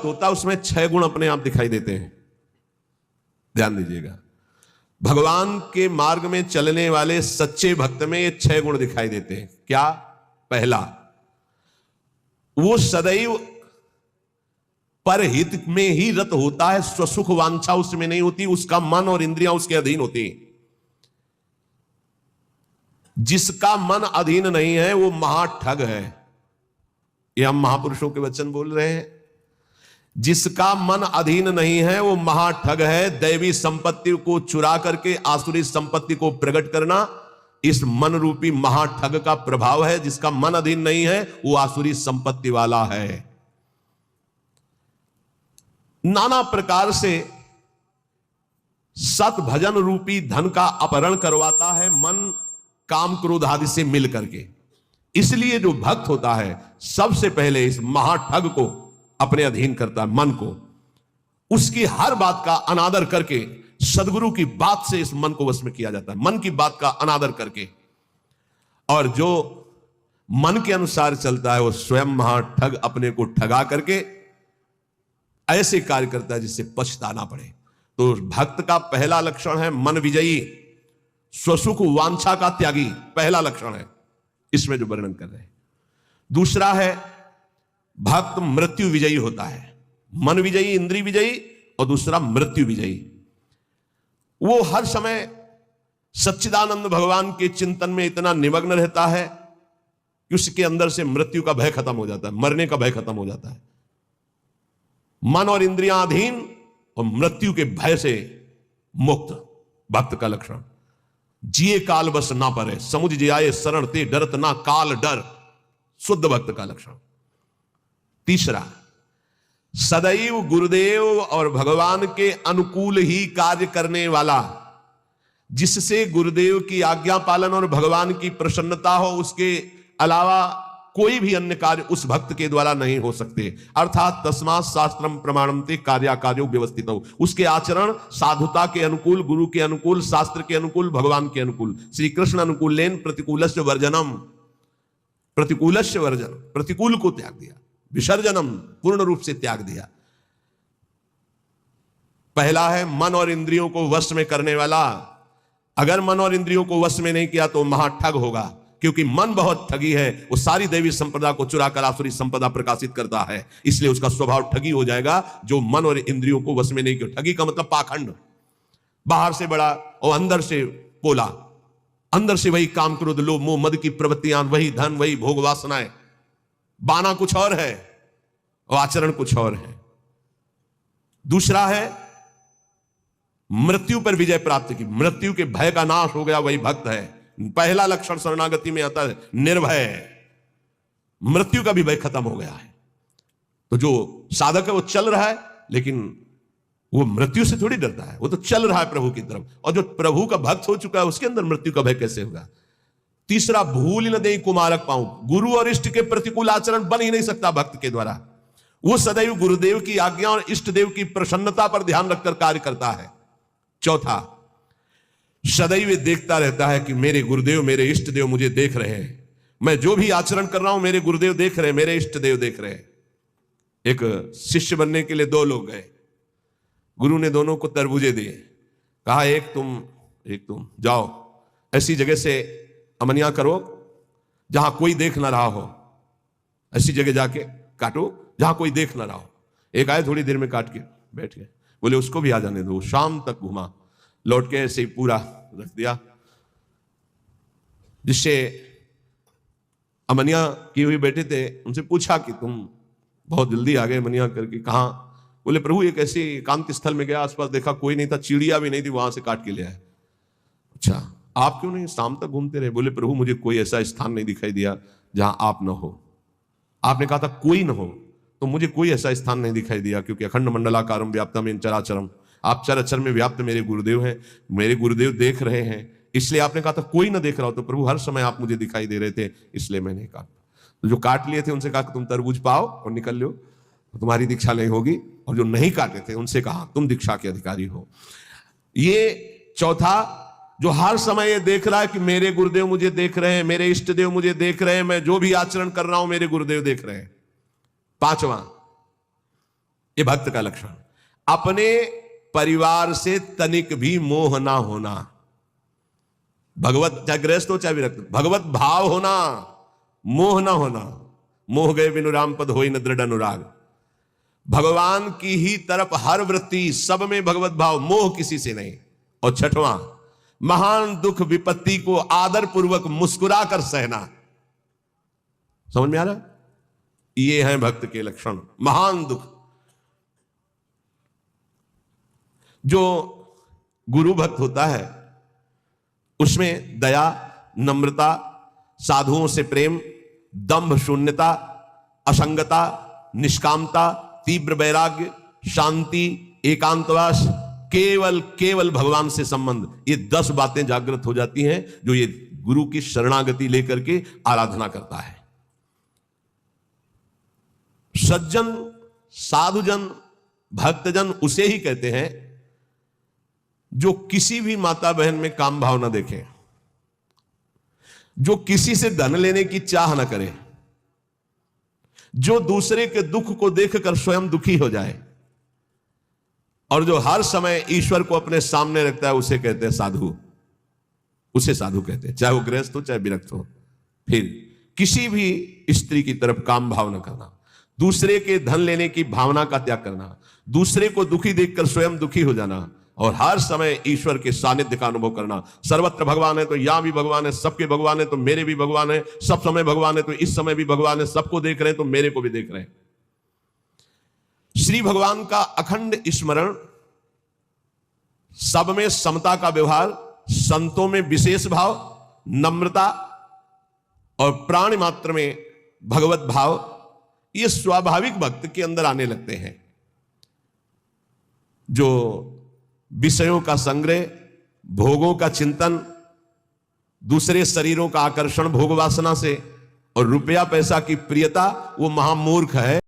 होता है उसमें 6 गुण अपने आप दिखाई देते हैं। ध्यान दीजिएगा, भगवान के मार्ग में चलने वाले सच्चे भक्त में ये 6 गुण दिखाई देते हैं। क्या? पहला, वो सदैव परहित में ही रत होता है, स्वसुख वांछा उसमें नहीं होती, उसका मन और इंद्रियां उसके अधीन होती हैं। जिसका मन अधीन नहीं है वो महाठग है। ये हम महापुरुषों के वचन बोल रहे हैं। जिसका मन अधीन नहीं है वो महाठग है। दैवी संपत्ति को चुरा करके आसुरी संपत्ति को प्रकट करना इस मन रूपी महाठग का प्रभाव है। जिसका मन अधीन नहीं है वो आसुरी संपत्ति वाला है। नाना प्रकार से सत भजन रूपी धन का अपहरण करवाता है मन काम क्रोध आदि से मिल करके। इसलिए जो भक्त होता है सबसे पहले इस महाठग को अपने अधीन करता है, मन को। उसकी हर बात का अनादर करके, सदगुरु की बात से इस मन को वश में किया जाता है, मन की बात का अनादर करके। और जो मन के अनुसार चलता है वो स्वयं महाठग अपने को ठगा करके ऐसे कार्य करता है जिससे पछताना पड़े। तो भक्त का पहला लक्षण है मन विजयी, स्वसुख वांछा का त्यागी, पहला लक्षण है इसमें जो वर्णन कर रहे हैं। दूसरा है भक्त मृत्यु विजयी होता है। मन विजयी, इंद्रिय विजयी, और दूसरा मृत्यु विजयी। वो हर समय सच्चिदानंद भगवान के चिंतन में इतना निमग्न रहता है कि उसके अंदर से मृत्यु का भय खत्म हो जाता है, मरने का भय खत्म हो जाता है। मन और इंद्रियां अधीन और मृत्यु के भय से मुक्त, भक्त का लक्षण। जिए काल बस ना परे, समुझ जियाए शरण ते डरत ना काल डर, शुद्ध भक्त का लक्षण। तीसरा, सदैव गुरुदेव और भगवान के अनुकूल ही कार्य करने वाला, जिससे गुरुदेव की आज्ञा पालन और भगवान की प्रसन्नता हो, उसके अलावा कोई भी अन्य कार्य उस भक्त के द्वारा नहीं हो सकते। अर्थात तस्मात् शास्त्रम प्रमाणन्ते कार्याकार्यो व्यवस्थित हो। उसके आचरण साधुता के अनुकूल, गुरु के अनुकूल, शास्त्र के अनुकूल, भगवान के अनुकूल। श्री कृष्ण अनुकूलेन प्रतिकूलस्य वर्जनम, प्रतिकूलस्य वर्जन, प्रतिकूल को त्याग दिया, विसर्जनम पूर्ण रूप से त्याग दिया। पहला है मन और इंद्रियों को वश में करने वाला। अगर मन और इंद्रियों को वश में नहीं किया तो महाठग होगा, क्योंकि मन बहुत ठगी है। वो सारी दैवी संपदा को चुराकर आसुरी संपदा प्रकाशित करता है, इसलिए उसका स्वभाव ठगी हो जाएगा। जो मन और इंद्रियों को वश में नहीं किया, ठगी का मतलब पाखंड, बाहर से बड़ा और अंदर से पोला, अंदर से वही काम क्रोध लोभ मोह मद की प्रवृत्तियां, वही धन, वही भोग वासनाएं। बाना कुछ और है और आचरण कुछ और है। दूसरा है मृत्यु पर विजय प्राप्त की, मृत्यु के भय का नाश हो गया, वही भक्त है। पहला लक्षण शरणागति में आता है निर्भय, मृत्यु का भी भय खत्म हो गया है। तो जो साधक है वो चल रहा है, लेकिन वो मृत्यु से थोड़ी डरता है, वो तो चल रहा है प्रभु की तरफ। और जो प्रभु का भक्त हो चुका है उसके अंदर मृत्यु का भय कैसे होगा। तीसरा, भूल न दे कुमारक पाऊं, गुरु और इष्ट के प्रतिकूल आचरण बन ही नहीं सकता भक्त के द्वारा। वो सदैव गुरुदेव की आज्ञा और इष्ट देव की प्रसन्नता पर ध्यान रखकर कार्य करता है। चौथा, सदैव देखता रहता है कि मेरे गुरुदेव, मेरे इष्ट देव मुझे देख रहे हैं, मैं जो भी आचरण कर रहा हूं मेरे गुरुदेव देख रहे हैं, मेरे इष्ट देव देख रहे हैं। एक शिष्य बनने के लिए 2 लोग गए, गुरु ने दोनों को तरबूजे दिए, कहा एक तुम जाओ ऐसी जगह से अमनिया करो जहां कोई देख ना रहा हो, ऐसी जगह जाके काटो जहां कोई देख ना रहा हो। एक आए, थोड़ी देर में काट के बैठ गए, बोले उसको भी आ जाने दो। शाम तक घुमा, लौट के ऐसे ही पूरा रख दिया। जिससे अमनिया किए हुए बैठे थे उनसे पूछा कि तुम बहुत जल्दी आ गए अमनिया करके, कहां? बोले प्रभु एक ऐसे एकांत स्थल में गया, आसपास देखा कोई नहीं था, चिड़िया भी नहीं थी, वहां से काट के ले आए। अच्छा, आप क्यों नहीं शाम तक घूमते रहे? बोले प्रभु मुझे कोई ऐसा स्थान नहीं दिखाई दिया जहां आप न हो। आपने कहा था कोई न हो, तो मुझे कोई ऐसा स्थान नहीं दिखाई दिया, क्योंकि अखंड मंडलाकारम व्याप्तम येन चराचरम, आप चराचर में व्याप्त मेरे गुरुदेव हैं, मेरे गुरुदेव देख रहे हैं। इसलिए आपने कहा था कोई ना देख रहा हो, तो प्रभु हर समय आप मुझे दिखाई दे रहे थे, इसलिए मैंने कहा। तो जो काट लिए थे उनसे कहा तुम तरबूज पाओ और निकल लो, तुम्हारी दीक्षा नहीं होगी। और जो नहीं काटे थे उनसे कहा तुम दीक्षा के अधिकारी हो। ये चौथा, जो हर समय ये देख रहा है कि मेरे गुरुदेव मुझे देख रहे हैं, मेरे इष्ट देव मुझे देख रहे हैं, मैं जो भी आचरण कर रहा हूं मेरे गुरुदेव देख रहे हैं। पांचवा, ये भक्त का लक्षण। अपने परिवार से तनिक भी मोह ना होना, भगवत, चाहे गृहस्थ हो चाहे विरक्त, भगवत भाव होना, मोह ना होना। मोह गए बिनु राम पद होई न दृढ़ अनुराग। भगवान की ही तरफ हर वृत्ति, सब में भगवत भाव, मोह किसी से नहीं। और छठवां, महान दुख विपत्ति को आदर पूर्वक मुस्कुरा कर सहना। समझ में आ रहा? ये हैं भक्त के लक्षण। महान दुख, जो गुरु भक्त होता है उसमें दया, नम्रता, साधुओं से प्रेम, दंभ शून्यता, असंगता, निष्कामता, तीव्र वैराग्य, शांति, एकांतवास, केवल भगवान से संबंध, ये 10 बातें जागृत हो जाती हैं जो ये गुरु की शरणागति लेकर के आराधना करता है। सज्जन, साधुजन, भक्तजन उसे ही कहते हैं जो किसी भी माता बहन में काम भाव न देखे, जो किसी से धन लेने की चाह न करे, जो दूसरे के दुख को देखकर स्वयं दुखी हो जाए, और जो हर समय ईश्वर को अपने सामने रखता है, उसे कहते हैं साधु। उसे साधु कहते हैं, चाहे वो गृहस्थ हो चाहे विरक्त हो। फिर किसी भी स्त्री की तरफ काम भाव न करना, दूसरे के धन लेने की भावना का त्याग करना, दूसरे को दुखी देखकर स्वयं दुखी हो जाना, और हर समय ईश्वर के सानिध्य का अनुभव करना। सर्वत्र भगवान है तो यहां भी भगवान है, सबके भगवान है तो मेरे भी भगवान है, सब समय भगवान है तो इस समय भी भगवान है, सबको देख रहे हैं तो मेरे को भी देख रहे हैं। श्री भगवान का अखंड स्मरण, सब में समता का व्यवहार, संतों में विशेष भाव, नम्रता और प्राणी मात्र में भगवत भाव, ये स्वाभाविक भक्त के अंदर आने लगते हैं। जो विषयों का संग्रह, भोगों का चिंतन, दूसरे शरीरों का आकर्षण भोग वासना से, और रुपया पैसा की प्रियता, वो महामूर्ख है।